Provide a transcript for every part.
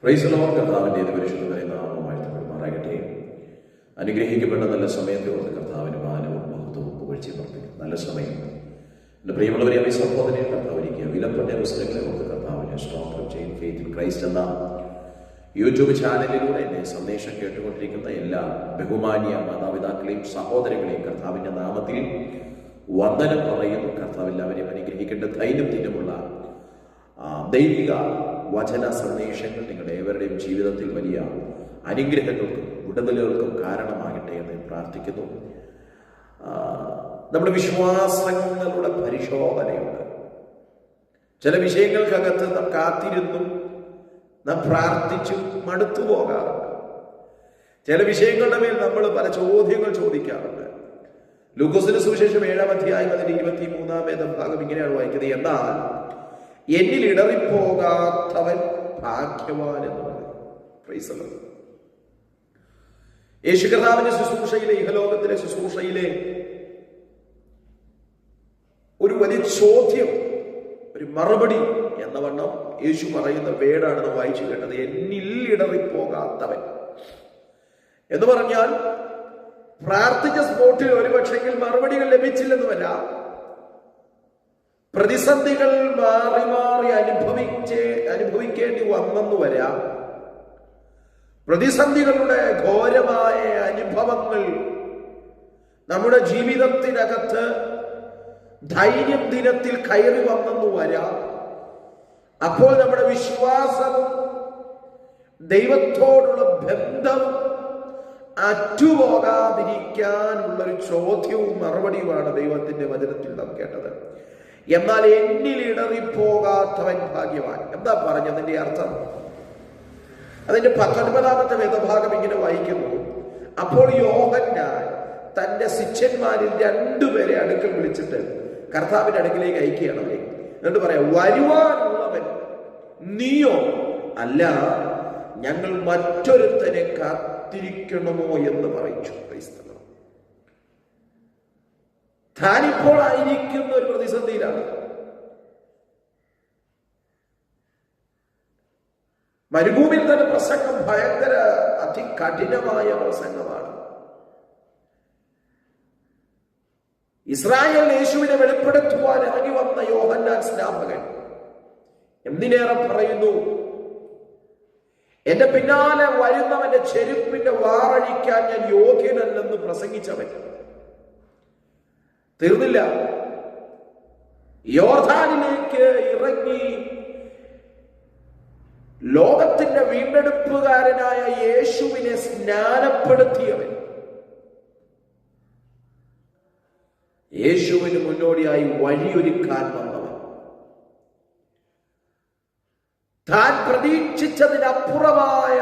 Praise the Lord. കർത്താവിൻ്റെ പരിശുദ്ധമായ നാമം വാഴ്ത്തപ്പെടുമാറാകട്ടെ. അനുഗ്രഹിക്കപ്പെട്ട നല്ല സമയത്തെ ഓർത്ത് കർത്താവിന് മാനവും മഹത്വവും പുകഴ്ചയും അർപ്പിക്കും. നല്ല സമയം എൻ്റെ പ്രിയമുള്ളവരെ, ഈ സഹോദരനെ കർത്താവിരിക്കുക വിലപ്പെട്ട അവസരങ്ങളെ ഓർത്ത് കർത്താവിനെ സ്ട്രോങ് ചെയ്യും. ഫെയ്ത്ത് ഇൻ ക്രൈസ്റ്റ് എന്ന യൂട്യൂബ് ചാനലിലൂടെ എന്നെ സന്ദേശം കേട്ടുകൊണ്ടിരിക്കുന്ന എല്ലാ ബഹുമാന്യ മാതാപിതാക്കളെയും സഹോദരങ്ങളെയും കർത്താവിൻ്റെ നാമത്തിൽ വന്ദനം പറയുന്നു. കർത്താവ് എല്ലാവരെയും അനുഗ്രഹിക്കേണ്ട ദൈനംദിനമുള്ള ദൈവിക വചന സന്ദേശങ്ങൾ നിങ്ങളുടെ ഏവരുടെയും ജീവിതത്തിൽ വലിയ അനുഗ്രഹങ്ങൾക്കും വിടുതലുകൾക്കും കാരണമാകട്ടെ എന്ന് പ്രാർത്ഥിക്കുന്നു. നമ്മുടെ വിശ്വാസങ്ങളുടെ പരിശോധനയുണ്ട്. ചില വിഷയങ്ങൾക്കകത്ത് നാം കാത്തിരുന്നും നാം പ്രാർത്ഥിച്ചും മടുത്തു പോകാറുണ്ട്. ചില വിഷയങ്ങളുടെ മേൽ നമ്മൾ പല ചോദ്യങ്ങൾ ചോദിക്കാറുണ്ട്. ലൂക്കോസിന്റെ സുവിശേഷം 7-ാം അധ്യായം അതിന്റെ 23-ാം ഭാഗം ഇങ്ങനെയാണ് വായിക്കുന്നത്: എന്നാൽ എന്നിൽ ഇടറിപ്പോകാത്തവൻ ഭാഗ്യവാൻ എന്ന് പറയും. Praise the Lord. യേശു കർത്താവിന്റെ ശുശ്രൂഷയിലെ, ഇഹലോകത്തിലെ ശുശ്രൂഷയിലെ ഒരു വലിയ ചോദ്യം, ഒരു മറുപടി എന്ന വണ്ണം യേശു പറയുന്ന വേടാണ് നാം വായിച്ചു കേട്ടത്. എന്നിൽ ഇടറിപ്പോകാത്തവൻ എന്ന് പറഞ്ഞാൽ പ്രാർത്ഥിച്ച സ്പോട്ടിൽ ഒരുപക്ഷെങ്കിൽ മറുപടികൾ ലഭിച്ചില്ലെന്ന് വരാം. പ്രതിസന്ധികൾ മാറി മാറി അനുഭവിക്കേണ്ടി വന്നെന്ന് വരാം. പ്രതിസന്ധികളുടെ ഘോരമായ അനുഭവങ്ങൾ നമ്മുടെ ജീവിതത്തിനകത്ത് ധൈര്യം ദിനത്തിൽ കയറി വന്നെന്ന് വരാം. അപ്പോൾ നമ്മുടെ വിശ്വാസവും ദൈവത്തോടുള്ള ബന്ധവും അറ്റുപോകാതിരിക്കാനുള്ളൊരു ചോദ്യവും മറുപടിയുമാണ് ദൈവത്തിന്റെ വചനത്തിൽ നാം കേട്ടത്. എന്നാൽ എന്നിൽ ഇടറിപ്പോകാത്തവൻ ഭാഗ്യവാൻ. എന്താ പറഞ്ഞതിന്റെ അർത്ഥം? അതിന്റെ 19-ാമത്തെ വേദഭാഗം ഇങ്ങനെ വായിക്കുന്നു: അപ്പോൾ യോഹന്നാൻ തന്റെ ശിഷ്യന്മാരിൽ 2 പേരെ അടുക്കൽ വിളിച്ചിട്ട് കർത്താവിന്റെ അടുക്കിലേക്ക് അയക്കുകയാണല്ലേ. എന്നിട്ട് പറയാം, വരുവാനുള്ളവൻ നീയോ അല്ല, ഞങ്ങൾ മറ്റൊരുത്തനെ കാത്തിരിക്കണമോ എന്ന് പറയിച്ചു. താനിപ്പോൾ ആയിരിക്കുന്ന ഒരു പ്രതിസന്ധിയിലാണ്. മരുഭൂമിയിൽ തന്നെ പ്രസംഗം ഭയങ്കര അതികഠിനമായ പ്രസംഗമാണ്. ഇസ്രായേൽ യേശുവിനെ വെളിപ്പെടുത്തുവാൻ ഇറങ്ങി വന്ന യോഹന്നാൻ സ്നാപകൻ എന്തിനേറെ പറയുന്നു: എന്റെ പിന്നാലെ വരുന്നവന്റെ ചെരുപ്പിന്റെ വാറഴിക്കാൻ ഞാൻ യോഗ്യനല്ലെന്ന് പ്രസംഗിച്ചവൻ. തീർന്നില്ല, യോർദാനിലേക്ക് ഇറങ്ങി ലോകത്തിന്റെ വീണ്ടെടുപ്പുകാരനായ യേശുവിനെ സ്നാനപ്പെടുത്തിയവൻ, യേശുവിന് മുന്നോടിയായി വഴിയൊരുക്കാൻ വന്നവൻ, താൻ പ്രതീക്ഷിച്ചതിനപ്പുറമായ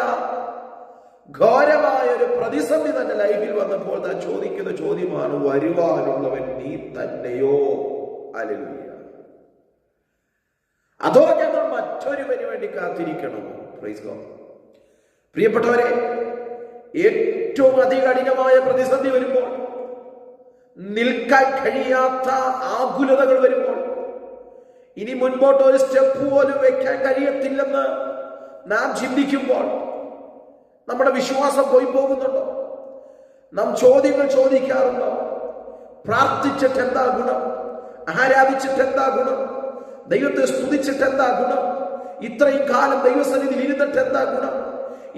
ഘോരമായ ഒരു പ്രതിസന്ധി തന്റെ ലൈഫിൽ വന്നപ്പോൾ താൻ ചോദിക്കുന്ന ചോദ്യമാണ്: വരുവാനുള്ളവൻ നീ തന്നെയോ? ഹല്ലേലൂയ. അതോ ഞങ്ങൾ മറ്റൊരുവന് വേണ്ടി കാത്തിരിക്കണമോ? Praise God. പ്രിയപ്പെട്ടവരെ, ഏറ്റവും അതികഠിനമായ പ്രതിസന്ധി വരുമ്പോൾ, നിൽക്കാൻ കഴിയാത്ത ആകുലതകൾ വരുമ്പോൾ, ഇനി മുൻപോട്ട് ഒരു സ്റ്റെപ്പ് പോലും വെക്കാൻ കഴിയത്തില്ലെന്ന് നാം ചിന്തിക്കുമ്പോൾ നമ്മുടെ വിശ്വാസം പോയി പോകുന്നുണ്ടോ? നാം ചോദ്യങ്ങൾ ചോദിക്കാറുണ്ടോ? പ്രാർത്ഥിച്ചിട്ട് എന്താ ഗുണം? ആരാധിച്ചിട്ട് എന്താ ഗുണം? ദൈവത്തെ സ്തുതിച്ചിട്ട് എന്താ ഗുണം? ഇത്രയും കാലം ദൈവസന്നിധിയിൽ ഇരുന്നിട്ട് എന്താ ഗുണം?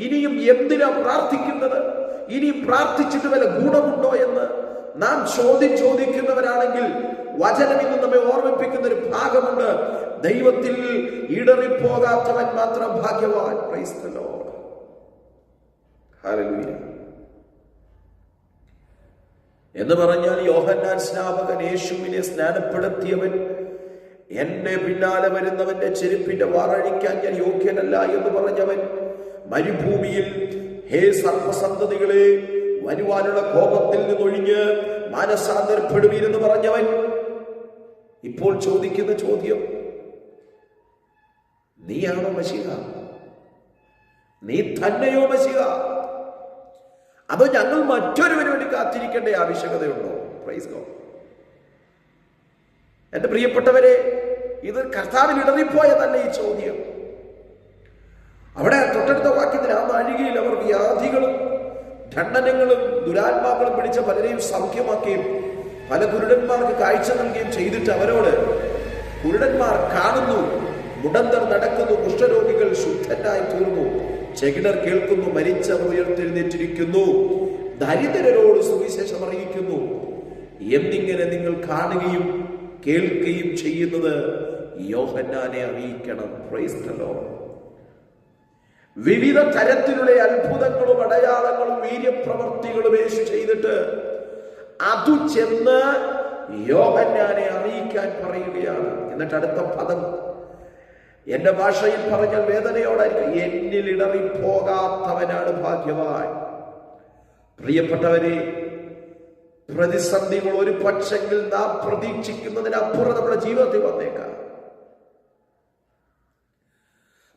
ഇനിയും എന്തിനാ പ്രാർത്ഥിക്കുന്നത്? ഇനിയും പ്രാർത്ഥിച്ചിട്ട് വല്ല ഗുണമുണ്ടോ എന്ന് നാം ചോദിക്കുന്നവരാണെങ്കിൽ വചനം ഇന്ന് നമ്മെ ഓർമ്മിപ്പിക്കുന്ന ഒരു ഭാഗമുണ്ട്: ദൈവത്തിൽ ഇടറിപ്പോകാത്തവൻ മാത്രം ഭാഗ്യവാൻ. Praise the Lord. ഹല്ലേലൂയ. എന്ന് പറഞ്ഞാൽ യോഹന്നാൻ സ്നാപകൻ യേശുവിനെ സ്നാനപ്പെടുത്തിയവൻ, എന്നെ പിന്നാലെ വരുന്നവന്റെ ചെരുപ്പിന്റെ വാറഴിക്കാൻ ഞാൻ യോഗ്യനല്ല എന്ന് പറഞ്ഞവൻ, മരുഭൂമിയിൽ ഹേ സർപ്പസന്തതികളെ, വരുവാനുള്ള കോപത്തിൽ നിന്നൊഴിഞ്ഞ് മാനസാന്തരപ്പെടുവീരെന്ന് പറഞ്ഞവൻ, ഇപ്പോൾ ചോദിക്കുന്ന ചോദ്യം: നീയാണോ മശിഹ? നീ തന്നെയോ മശിഹ? അതോ ഞങ്ങൾ മറ്റൊരുവന് വേണ്ടി കാത്തിരിക്കേണ്ട ആവശ്യകതയുണ്ടോ? Praise God. എന്റെ പ്രിയപ്പെട്ടവരെ, ഇത് കർത്താവിൽ ഇടറിപ്പോയതല്ല ഈ ചോദ്യം. അവിടെ തൊട്ടടുത്ത് നാഴികയിൽ അവർ വ്യാധികളും ഖണ്ഡനങ്ങളും ദുരാത്മാക്കളും പിടിച്ച പലരെയും സൗഖ്യമാക്കുകയും പല കുരുടന്മാർക്ക് കാഴ്ച നൽകുകയും ചെയ്തിട്ട് അവരോട്, കുരുടന്മാർ കാണുന്നു, മുടന്തർ നടക്കുന്നു, കുഷ്ഠരോഗികൾ ശുദ്ധരായി തീർന്നു, ചെകിടർ കേൾക്കുന്നു, മരിച്ചവർ ഉയർത്തെഴുന്നേറ്റിരിക്കുന്നു, ദരിദ്രരോട് സുവിശേഷം അറിയിക്കുന്നു എന്നിങ്ങനെ നിങ്ങൾ കാണുകയും കേൾക്കുകയും ചെയ്യുന്നത് യോഹന്നാനെ അറിയിക്കണം. Praise the Lord. വിവിധ തരത്തിലുള്ള അത്ഭുതങ്ങളും അടയാളങ്ങളും വീര്യപ്രവർത്തികളും യേശു ചെയ്തിട്ട് അതു ചെന്ന് യോഹന്നാനെ അറിയിക്കാൻ പറയുകയാണ്. എന്നിട്ട് അടുത്ത പദം എന്റെ ഭാഷയിൽ പറഞ്ഞാൽ വേദനയോടായിരിക്കും, എന്നിൽ ഇടറിപ്പോകാത്തവനാണ് ഭാഗ്യവാൻ. പ്രിയപ്പെട്ടവരെ, പ്രതിസന്ധികൾ ഒരു പക്ഷെങ്കിൽ നാം പ്രതീക്ഷിക്കുന്നതിനപ്പുറം നമ്മുടെ ജീവിതത്തിൽ വന്നേക്കാം.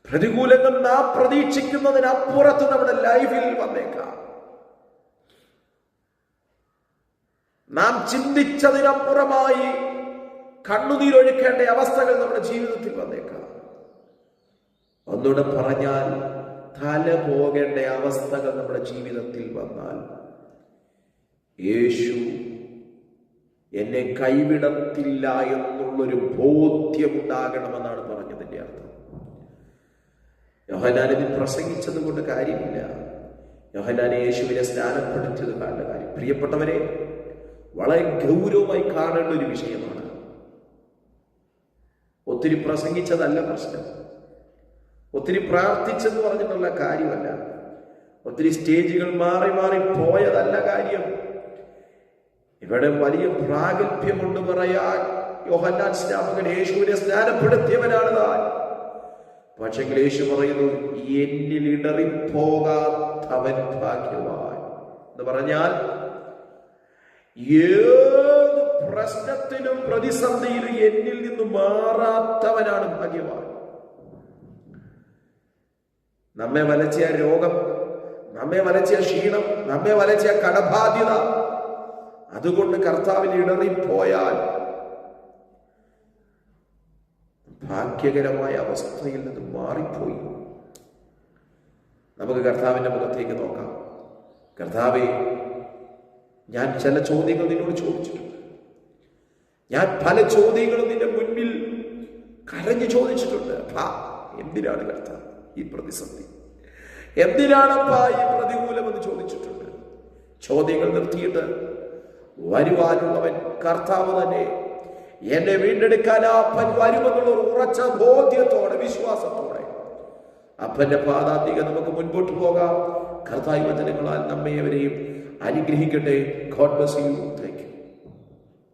പ്രതികൂലങ്ങൾ നാം പ്രതീക്ഷിക്കുന്നതിനപ്പുറത്ത് നമ്മുടെ ലൈഫിൽ വന്നേക്കാം. നാം ചിന്തിച്ചതിനപ്പുറമായി കണ്ണുനീരൊഴുക്കേണ്ട അവസ്ഥകൾ നമ്മുടെ ജീവിതത്തിൽ വന്നേക്കാം. ഒന്നുകൂടെ പറഞ്ഞാൽ, തല പോകേണ്ട അവസ്ഥകൾ നമ്മുടെ ജീവിതത്തിൽ വന്നാൽ യേശു എന്നെ കൈവിടത്തില്ല എന്നുള്ളൊരു ബോധ്യമുണ്ടാകണമെന്നാണ് പറഞ്ഞതിന്റെ അർത്ഥം. യോഹന്നാനെ പ്രസംഗിച്ചത് കൊണ്ട് കാര്യമില്ല, യോഹന്നാനെ യേശുവിനെ സ്നാനപ്പെടുത്തിയത് കാണേണ്ട കാര്യം. പ്രിയപ്പെട്ടവരെ, വളരെ ഗൗരവമായി കാണേണ്ട ഒരു വിഷയമാണ്. ഒത്തിരി പ്രസംഗിച്ചതല്ല പ്രശ്നം, ഒത്തിരി പ്രാർത്ഥിച്ചെന്ന് പറഞ്ഞിട്ടുള്ള കാര്യമല്ല, ഒത്തിരി സ്റ്റേജുകൾ മാറി മാറി പോയതല്ല കാര്യം. ഇവിടെ വലിയ പ്രാഗൽഭ്യമുണ്ട് പറയാൻ, യോഹന്നാൻ സ്നാപകൻ യേശുവിനെ സ്നാനപ്പെടുത്തിയവനാണ് താൻ. പക്ഷെ യേശു പറയുന്നു, എന്നിൽ ഇടറിപ്പോകാത്തവൻ ഭാഗ്യവാൻ എന്ന് പറഞ്ഞാൽ, ഏത് പ്രശ്നത്തിലും പ്രതിസന്ധിയിലും എന്നിൽ നിന്ന് മാറാത്തവനാണ് ഭാഗ്യവാൻ. നമ്മെ വലച്ചിയ രോഗം, നമ്മെ വലച്ചിയ ക്ഷീണം, നമ്മെ വലച്ചിയ കടബാധ്യത, അതുകൊണ്ട് കർത്താവിൽ ഇടറിപ്പോയാൽ ഭാഗ്യകരമായ അവസ്ഥയിൽ നിന്ന് മാറിപ്പോയി. നമുക്ക് കർത്താവിന്റെ മുഖത്തേക്ക് നോക്കാം. കർത്താവേ, ഞാൻ ചില ചോദ്യങ്ങൾ നിന്നോട് ചോദിച്ചിട്ടുണ്ട്. ഞാൻ പല ചോദ്യങ്ങളും നിന്റെ മുൻപിൽ കരഞ്ഞു ചോദിച്ചിട്ടുണ്ട്. എന്തിനാണ് കർത്താവ് ഈ പ്രതിസന്ധി? എന്തിനാണപ്പാ ഈ പ്രതികൂലം എന്ന് ചോദിച്ചിട്ടുണ്ട്. ചോദ്യങ്ങൾ നിർത്തിയിട്ട് വരുവാനുള്ളവൻ കർത്താവ് തന്നെ. എന്നെ വീണ്ടെടുക്കാൻ അപ്പൻ വരുമെന്നുള്ള ഉറച്ച ബോധ്യത്തോടെ, വിശ്വാസത്തോടെ അപ്പന്റെ പാദാന്തിക നമുക്ക് മുൻപോട്ട് പോകാം. കർത്താവ് വചനങ്ങളാൽ നമ്മെ അവരെയും അനുഗ്രഹിക്കട്ടെ. God bless you.